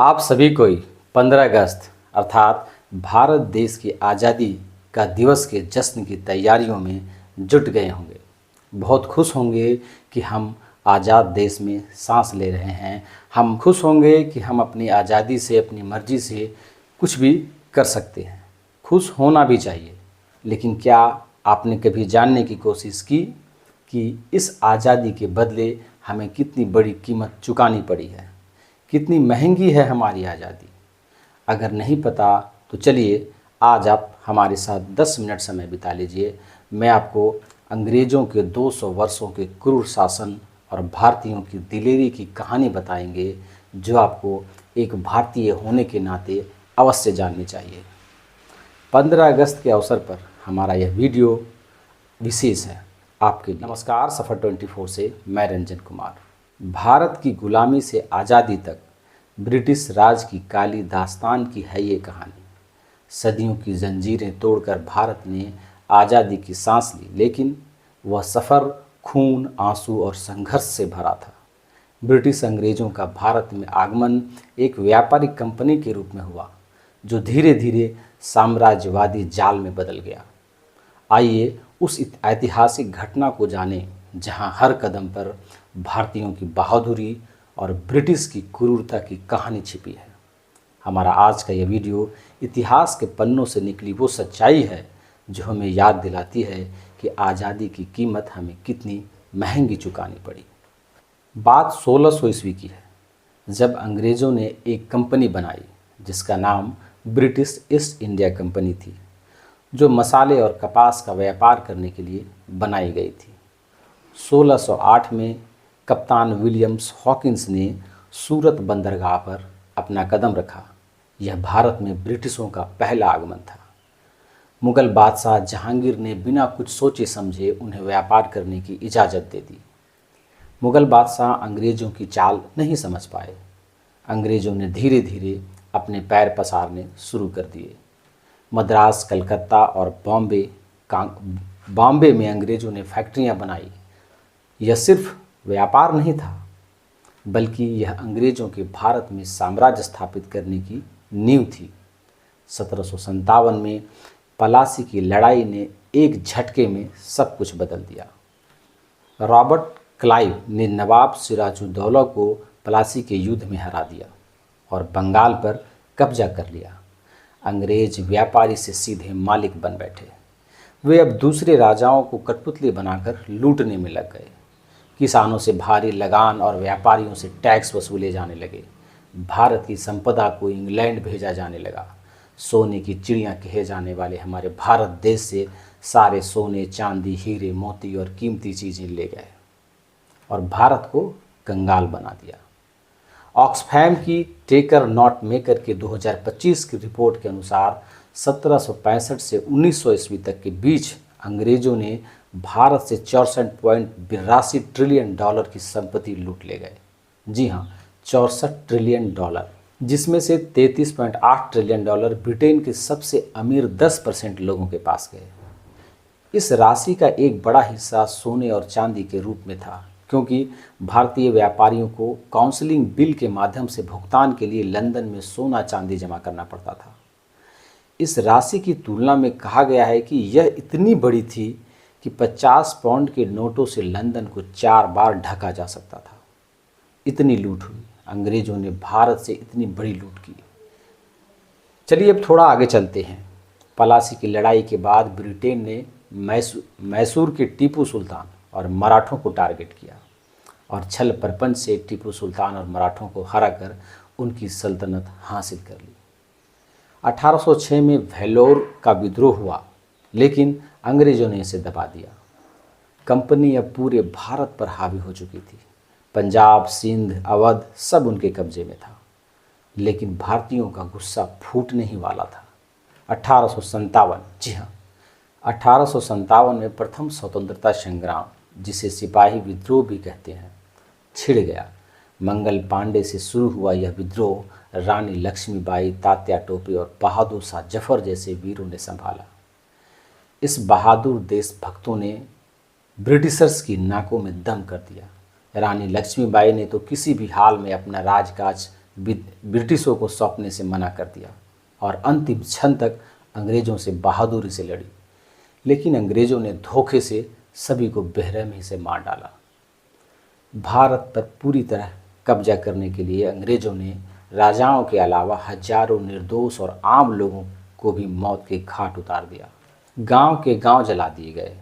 आप सभी कोई 15 अगस्त अर्थात भारत देश की आज़ादी का दिवस के जश्न की तैयारियों में जुट गए होंगे। बहुत खुश होंगे कि हम आज़ाद देश में सांस ले रहे हैं। हम खुश होंगे कि हम अपनी आज़ादी से, अपनी मर्ज़ी से कुछ भी कर सकते हैं। खुश होना भी चाहिए, लेकिन क्या आपने कभी जानने की कोशिश की कि इस आज़ादी के बदले हमें कितनी बड़ी कीमत चुकानी पड़ी है? कितनी महंगी है हमारी आज़ादी? अगर नहीं पता तो चलिए आज आप हमारे साथ 10 मिनट समय बिता लीजिए। मैं आपको अंग्रेज़ों के 200 वर्षों के क्रूर शासन और भारतीयों की दिलेरी की कहानी बताएंगे, जो आपको एक भारतीय होने के नाते अवश्य जाननी चाहिए। 15 अगस्त के अवसर पर हमारा यह वीडियो विशेष है आपके लिए। नमस्कार, सफ़र 24 से मैं रंजन कुमार। भारत की गुलामी से आज़ादी तक ब्रिटिश राज की काली दास्तान की है ये कहानी। सदियों की जंजीरें तोड़कर भारत ने आज़ादी की सांस ली, लेकिन वह सफ़र खून, आंसू और संघर्ष से भरा था। ब्रिटिश अंग्रेज़ों का भारत में आगमन एक व्यापारिक कंपनी के रूप में हुआ, जो धीरे धीरे साम्राज्यवादी जाल में बदल गया। आइए उस ऐतिहासिक घटना को जानें, जहां हर कदम पर भारतीयों की बहादुरी और ब्रिटिश की क्रूरता की कहानी छिपी है। हमारा आज का यह वीडियो इतिहास के पन्नों से निकली वो सच्चाई है जो हमें याद दिलाती है कि आज़ादी की कीमत हमें कितनी महंगी चुकानी पड़ी। बात 1600 ईस्वी की है, जब अंग्रेज़ों ने एक कंपनी बनाई जिसका नाम ब्रिटिश ईस्ट इंडिया कंपनी थी, जो मसाले और कपास का व्यापार करने के लिए बनाई गई थी। 1608 में कप्तान विलियम्स हॉकिंस ने सूरत बंदरगाह पर अपना कदम रखा। यह भारत में ब्रिटिशों का पहला आगमन था। मुगल बादशाह जहांगीर ने बिना कुछ सोचे समझे उन्हें व्यापार करने की इजाज़त दे दी। मुगल बादशाह अंग्रेज़ों की चाल नहीं समझ पाए। अंग्रेज़ों ने धीरे धीरे अपने पैर पसारने शुरू कर दिए। मद्रास, कलकत्ता और बॉम्बे में अंग्रेज़ों ने फैक्ट्रियां बनाई। यह सिर्फ व्यापार नहीं था, बल्कि यह अंग्रेज़ों के भारत में साम्राज्य स्थापित करने की नींव थी। 1757 में पलासी की लड़ाई ने एक झटके में सब कुछ बदल दिया। रॉबर्ट क्लाइव ने नवाब सिराजुद्दौला को पलासी के युद्ध में हरा दिया और बंगाल पर कब्जा कर लिया। अंग्रेज व्यापारी से सीधे मालिक बन बैठे। वे अब दूसरे राजाओं को कठपुतली बनाकर लूटने में लग गए। किसानों से भारी लगान और व्यापारियों से टैक्स वसूले जाने लगे। भारत की संपदा को इंग्लैंड भेजा जाने लगा। सोने की चिड़िया कहे जाने वाले हमारे भारत देश से सारे सोने, चांदी, हीरे, मोती और कीमती चीज़ें ले गए और भारत को कंगाल बना दिया। ऑक्सफैम की टेकर नॉट मेकर के 2025 की रिपोर्ट के अनुसार 1765 से 1900 ईस्वी तक के बीच अंग्रेज़ों ने भारत से 64.82 ट्रिलियन डॉलर की संपत्ति लूट ले गए। जी हाँ, 64 ट्रिलियन डॉलर, जिसमें से 33.8 ट्रिलियन डॉलर ब्रिटेन के सबसे अमीर 10% लोगों के पास गए। इस राशि का एक बड़ा हिस्सा सोने और चांदी के रूप में था, क्योंकि भारतीय व्यापारियों को काउंसिलिंग बिल के माध्यम से भुगतान के लिए लंदन में सोना चांदी जमा करना पड़ता था। इस राशि की तुलना में कहा गया है कि यह इतनी बड़ी थी कि 50 पाउंड के नोटों से लंदन को 4 बार ढका जा सकता था। इतनी लूट हुई। अंग्रेज़ों ने भारत से इतनी बड़ी लूट की। चलिए अब थोड़ा आगे चलते हैं। पलासी की लड़ाई के बाद ब्रिटेन ने मैसूर के टीपू सुल्तान और मराठों को टारगेट किया और छल प्रपंच से टीपू सुल्तान और मराठों को हराकर उनकी सल्तनत हासिल कर ली। 1806 में वेल्लोर का विद्रोह हुआ, लेकिन अंग्रेज़ों ने इसे दबा दिया। कंपनी अब पूरे भारत पर हावी हो चुकी थी। पंजाब, सिंध, अवध सब उनके कब्जे में था, लेकिन भारतीयों का गुस्सा फूटने ही वाला था। 1857, जी हाँ, 1857 में प्रथम स्वतंत्रता संग्राम, जिसे सिपाही विद्रोह भी कहते हैं, छिड़ गया। मंगल पांडे से शुरू हुआ यह विद्रोह रानी लक्ष्मीबाई, तात्या टोपे और बहादुर शाह जफर जैसे वीरों ने संभाला। इस बहादुर देशभक्तों ने ब्रिटिशर्स की नाकों में दम कर दिया। रानी लक्ष्मीबाई ने तो किसी भी हाल में अपना राजकाज ब्रिटिशों को सौंपने से मना कर दिया और अंतिम क्षण तक अंग्रेज़ों से बहादुरी से लड़ी। लेकिन अंग्रेज़ों ने धोखे से सभी को बेरहमी से मार डाला। भारत पर पूरी तरह कब्जा करने के लिए अंग्रेज़ों ने राजाओं के अलावा हजारों निर्दोष और आम लोगों को भी मौत के घाट उतार दिया। गांव के गांव जला दिए गए।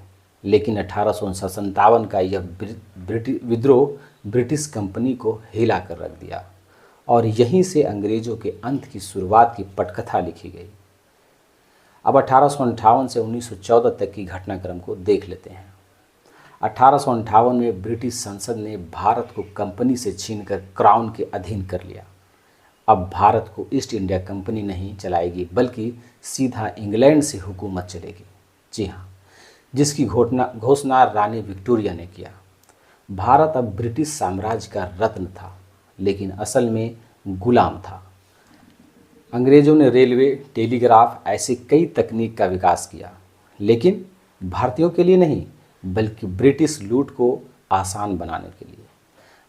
लेकिन 1857 का यह विद्रोह ब्रिटिश कंपनी को हिला कर रख दिया और यहीं से अंग्रेज़ों के अंत की शुरुआत की पटकथा लिखी गई। अब 1858 से 1914 तक की घटनाक्रम को देख लेते हैं। 1858 में ब्रिटिश संसद ने भारत को कंपनी से छीनकर क्राउन के अधीन कर लिया। अब भारत को ईस्ट इंडिया कंपनी नहीं चलाएगी बल्कि सीधा इंग्लैंड से हुकूमत चलेगी। जी हाँ, जिसकी घोषणा रानी विक्टोरिया ने किया। भारत अब ब्रिटिश साम्राज्य का रत्न था, लेकिन असल में गुलाम था। अंग्रेज़ों ने रेलवे, टेलीग्राफ ऐसे कई तकनीक का विकास किया, लेकिन भारतीयों के लिए नहीं बल्कि ब्रिटिश लूट को आसान बनाने के लिए।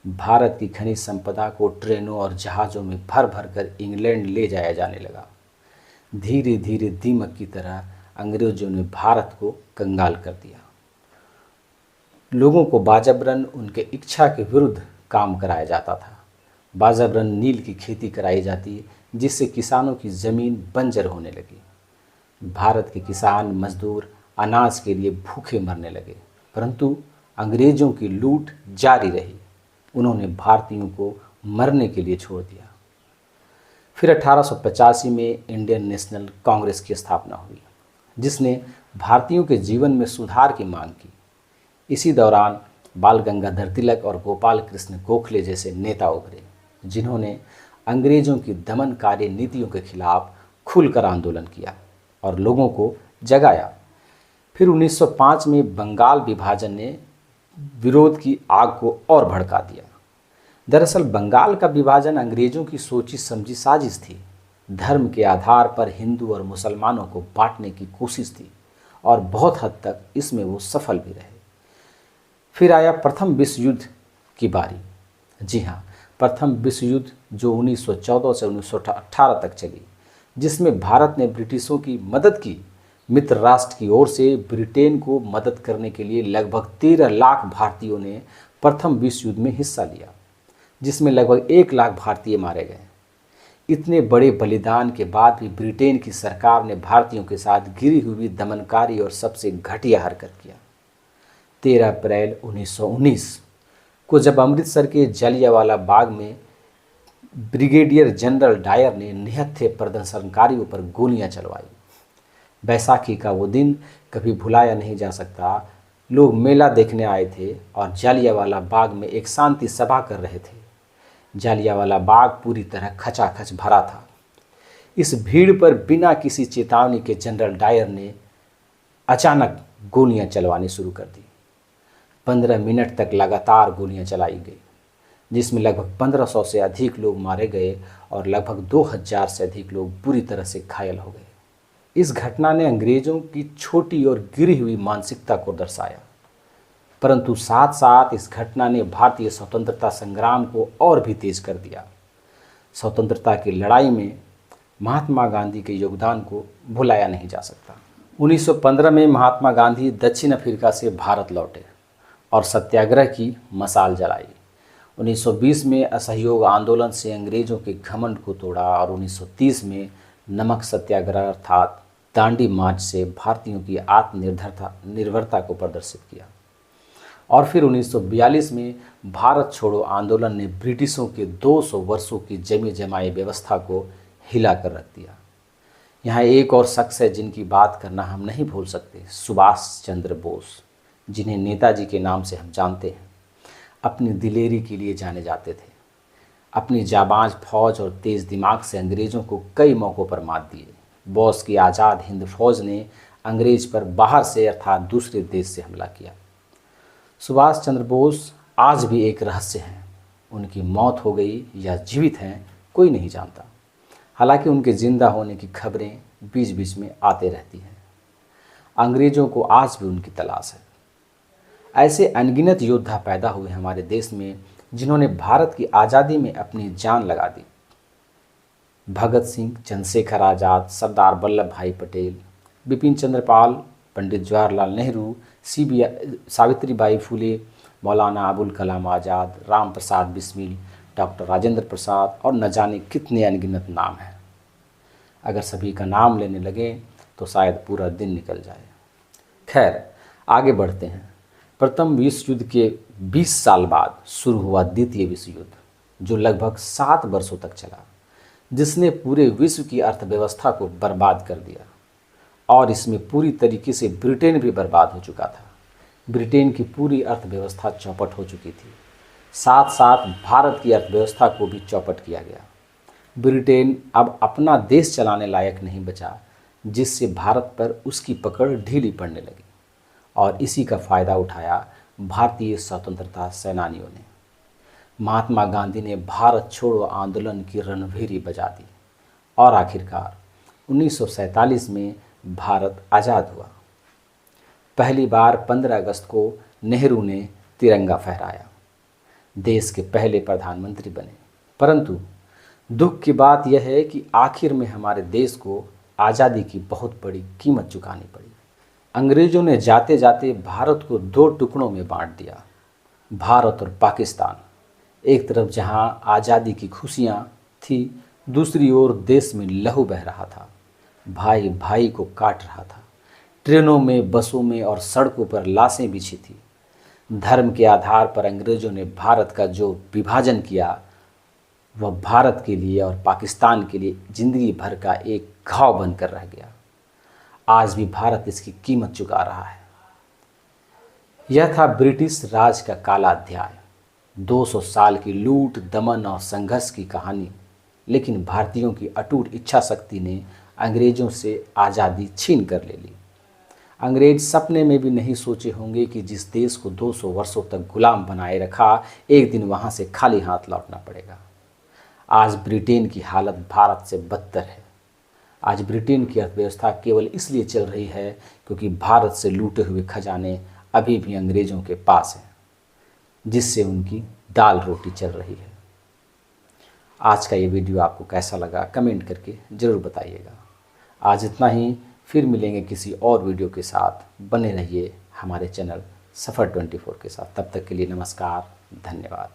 भारत की खनिज संपदा को ट्रेनों और जहाज़ों में भर भर कर इंग्लैंड ले जाया जाने लगा। धीरे धीरे दीमक की तरह अंग्रेज़ों ने भारत को कंगाल कर दिया। लोगों को बाजबरन उनके इच्छा के विरुद्ध काम कराया जाता था। बाजबरन नील की खेती कराई जाती, जिससे किसानों की ज़मीन बंजर होने लगी। भारत के किसान मजदूर अनाज के लिए भूखे मरने लगे, परंतु अंग्रेज़ों की लूट जारी रही। उन्होंने भारतीयों को मरने के लिए छोड़ दिया। फिर 1885 में इंडियन नेशनल कांग्रेस की स्थापना हुई, जिसने भारतीयों के जीवन में सुधार की मांग की। इसी दौरान बाल गंगाधर तिलक और गोपाल कृष्ण गोखले जैसे नेता उभरे, जिन्होंने अंग्रेज़ों की दमनकारी नीतियों के खिलाफ खुलकर आंदोलन किया और लोगों को जगाया। फिर 1905 में बंगाल विभाजन ने विरोध की आग को और भड़का दिया। दरअसल बंगाल का विभाजन अंग्रेज़ों की सोची समझी साजिश थी। धर्म के आधार पर हिंदू और मुसलमानों को बांटने की कोशिश थी और बहुत हद तक इसमें वो सफल भी रहे। फिर आया प्रथम विश्व युद्ध की बारी। जी हाँ, प्रथम विश्व युद्ध जो 1914 से 1918 तक चली, जिसमें भारत ने ब्रिटिशों की मदद की। मित्र राष्ट्र की ओर से ब्रिटेन को मदद करने के लिए लगभग 13 लाख भारतीयों ने प्रथम विश्व युद्ध में हिस्सा लिया, जिसमें लगभग 1 लाख भारतीय मारे गए। इतने बड़े बलिदान के बाद भी ब्रिटेन की सरकार ने भारतीयों के साथ गिरी हुई दमनकारी और सबसे घटिया हरकत किया। 13 अप्रैल 1919 को जब अमृतसर के जलियांवाला बाग में ब्रिगेडियर जनरल डायर ने निहत्थे प्रदर्शनकारियों पर गोलियां चलवाई। बैसाखी का वो दिन कभी भुलाया नहीं जा सकता। लोग मेला देखने आए थे और जलियांवाला बाग में एक शांति सभा कर रहे थे। जलियांवाला बाग पूरी तरह खचाखच भरा था। इस भीड़ पर बिना किसी चेतावनी के जनरल डायर ने अचानक गोलियां चलवानी शुरू कर दी। 15 मिनट तक लगातार गोलियां चलाई गई, जिसमें लगभग 1500 से अधिक लोग मारे गए और लगभग 2000 से अधिक लोग बुरी तरह से घायल हो गए। इस घटना ने अंग्रेज़ों की छोटी और गिरी हुई मानसिकता को दर्शाया, परंतु साथ साथ इस घटना ने भारतीय स्वतंत्रता संग्राम को और भी तेज कर दिया। स्वतंत्रता की लड़ाई में महात्मा गांधी के योगदान को भुलाया नहीं जा सकता। 1915 में महात्मा गांधी दक्षिण अफ्रीका से भारत लौटे और सत्याग्रह की मशाल जलाई। 1920 में असहयोग आंदोलन से अंग्रेज़ों के घमंड को तोड़ा और 1930 में नमक सत्याग्रह अर्थात दांडी मार्च से भारतीयों की आत्मनिर्भरता को प्रदर्शित किया। और फिर 1942 में भारत छोड़ो आंदोलन ने ब्रिटिशों के 200 वर्षों की जमी जमाई व्यवस्था को हिला कर रख दिया। यहाँ एक और शख्स है जिनकी बात करना हम नहीं भूल सकते, सुभाष चंद्र बोस, जिन्हें नेताजी के नाम से हम जानते हैं। अपनी दिलेरी के लिए जाने जाते थे। अपनी जाबाज फौज और तेज़ दिमाग से अंग्रेज़ों को कई मौक़ों पर मात दिए। बोस की आज़ाद हिंद फौज ने अंग्रेज़ पर बाहर से अर्थात दूसरे देश से हमला किया। सुभाष चंद्र बोस आज भी एक रहस्य हैं। उनकी मौत हो गई या जीवित हैं कोई नहीं जानता। हालांकि उनके ज़िंदा होने की खबरें बीच बीच में आते रहती हैं। अंग्रेज़ों को आज भी उनकी तलाश है। ऐसे अनगिनत योद्धा पैदा हुए हमारे देश में, जिन्होंने भारत की आज़ादी में अपनी जान लगा दी। भगत सिंह, चंद्रशेखर आज़ाद, सरदार वल्लभ भाई पटेल, बिपिन चंद्र पाल, पंडित जवाहरलाल नेहरू, सावित्रीबाई फुले, मौलाना अबुल कलाम आज़ाद, राम प्रसाद बिस्मिल, डॉक्टर राजेंद्र प्रसाद और न जाने कितने अनगिनत नाम हैं। अगर सभी का नाम लेने लगें तो शायद पूरा दिन निकल जाए। खैर, आगे बढ़ते हैं। प्रथम विश्व युद्ध के 20 साल बाद शुरू हुआ द्वितीय विश्व युद्ध, जो लगभग 7 वर्षों तक चला, जिसने पूरे विश्व की अर्थव्यवस्था को बर्बाद कर दिया। और इसमें पूरी तरीके से ब्रिटेन भी बर्बाद हो चुका था। ब्रिटेन की पूरी अर्थव्यवस्था चौपट हो चुकी थी। साथ साथ भारत की अर्थव्यवस्था को भी चौपट किया गया। ब्रिटेन अब अपना देश चलाने लायक नहीं बचा, जिससे भारत पर उसकी पकड़ ढीली पड़ने लगी। और इसी का फ़ायदा उठाया भारतीय स्वतंत्रता सेनानियों ने। महात्मा गांधी ने भारत छोड़ो आंदोलन की रणभेरी बजा दी और आखिरकार 1947 में भारत आज़ाद हुआ। पहली बार 15 अगस्त को नेहरू ने तिरंगा फहराया, देश के पहले प्रधानमंत्री बने। परंतु दुख की बात यह है कि आखिर में हमारे देश को आज़ादी की बहुत बड़ी कीमत चुकानी पड़ी। अंग्रेज़ों ने जाते जाते भारत को 2 टुकड़ों में बांट दिया, भारत और पाकिस्तान। एक तरफ जहां आज़ादी की खुशियां थी, दूसरी ओर देश में लहू बह रहा था, भाई भाई को काट रहा था। ट्रेनों में, बसों में और सड़कों पर लाशें बिछी थी। धर्म के आधार पर अंग्रेज़ों ने भारत का जो विभाजन किया, वह भारत के लिए और पाकिस्तान के लिए जिंदगी भर का एक घाव बनकर रह गया। आज भी भारत इसकी कीमत चुका रहा है। यह था ब्रिटिश राज का काला अध्याय, 200 साल की लूट, दमन और संघर्ष की कहानी। लेकिन भारतीयों की अटूट इच्छा शक्ति ने अंग्रेज़ों से आज़ादी छीन कर ले ली। अंग्रेज सपने में भी नहीं सोचे होंगे कि जिस देश को 200 वर्षों तक गुलाम बनाए रखा, एक दिन वहाँ से खाली हाथ लौटना पड़ेगा। आज ब्रिटेन की हालत भारत से बदतर है। आज ब्रिटेन की अर्थव्यवस्था केवल इसलिए चल रही है क्योंकि भारत से लूटे हुए खजाने अभी भी अंग्रेज़ों के पास हैं, जिससे उनकी दाल रोटी चल रही है। आज का ये वीडियो आपको कैसा लगा कमेंट करके ज़रूर बताइएगा। आज इतना ही, फिर मिलेंगे किसी और वीडियो के साथ। बने रहिए हमारे चैनल सफ़र 24 के साथ। तब तक के लिए नमस्कार, धन्यवाद।